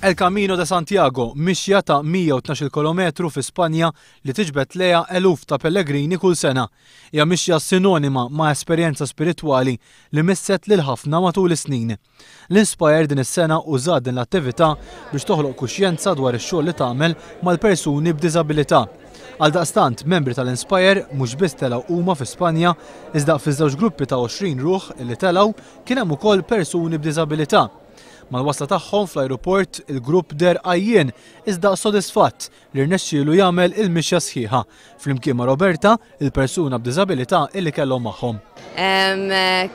El Camino de Santiago mixja ta' 112 km fi Spanja li tiġbed lejha eluf ta' pellegrini kull sena. Hija mixja sinonima ma' esperjenza spiritwali li misset lil ħafna matul is-snin. L-Inspire din is-sena użat din l-attività biex toħloq kuxjenza dwar ix-xogħol li tagħmel mal-persuni b'diżabilità. Għaldaqstant, membri tal-Inspire mhux biss telgħu huma fi Spanja, iżda fiż-żewġ gruppi ta' 20 ruħ li telgħu kien hemm ukoll persuni b'diżabilità. Mal-wasla tagħhom fl-ajruport il-grupp der għajjien iżda sodisfatt li rnexxielu jagħmel il-mixja sħiħa flimkien ma' Roberta, il-persuna b'diżabilità illi kellhom magħhom.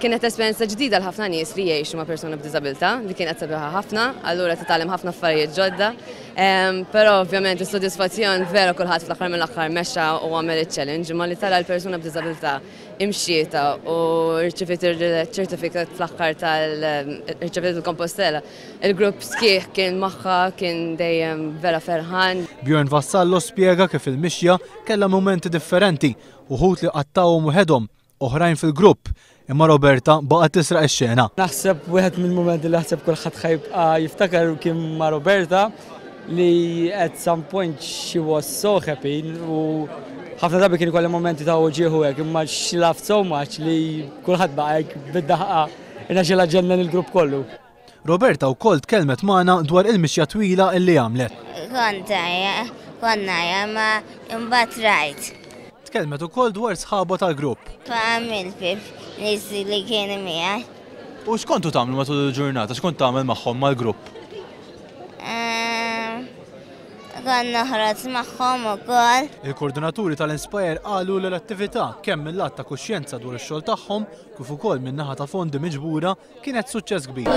Kienet esperjenza ġdida l ħafna nies li jgħixu ma' persuna b'diżabilità li kienet sabiħa ħafna, allura titgħallem ħafna affarijiet ġodda. Però ovvjament is-sodisfazzjon vera kulħadd fl-aħħar mill-aħħar mexxa u għamel iċ-challenge, imma li tara l-persuna b'diżabilità imxieta u rċifiet il-ċertifikat fl-aħħar tal-rċifiet il-Kompostela. Il-grupp sħiħ kien magħha kien dejjem vera ferħan. Bjorn Vassallo spjega kif il-mixja kellha momenti differenti, uħud li qattawhom waħedhom, oħrajn fil-grupp, imma Roberta baqgħet tisraq ix-xena. Naħseb wieħed mill-momenti li naħseb kulħadd ħajbqa' jiftakar kien ma' Roberta li at some point she was so happy u ħafna drabi kien ikolli momenti ta' uġieħu hekk imma she laughed so much li kulħadd baqa' bid-daħqa irnexxielha ġennan il-grupp kollu. Roberta wkoll tkellmet magħna dwar il-mixja twila illi għamlet. Konna ma imbagħad rajt. Tkellmet ukoll dwar sħabha tal-grupp. Għamil bib nies li kienu miegħi. U x'kontu tagħmlu matul il-ġurnata, x'kont tagħmel magħhom mal-grupp? Konna ħrat magħhom ukoll. Il-koordinaturi tal-Inspire qalu li l-attività kemm mill-lat ta' kuxjenza dwar ix-xogħol tagħhom kif ukoll min-naħa ta' fondi miġbura kienet suċċess kbir.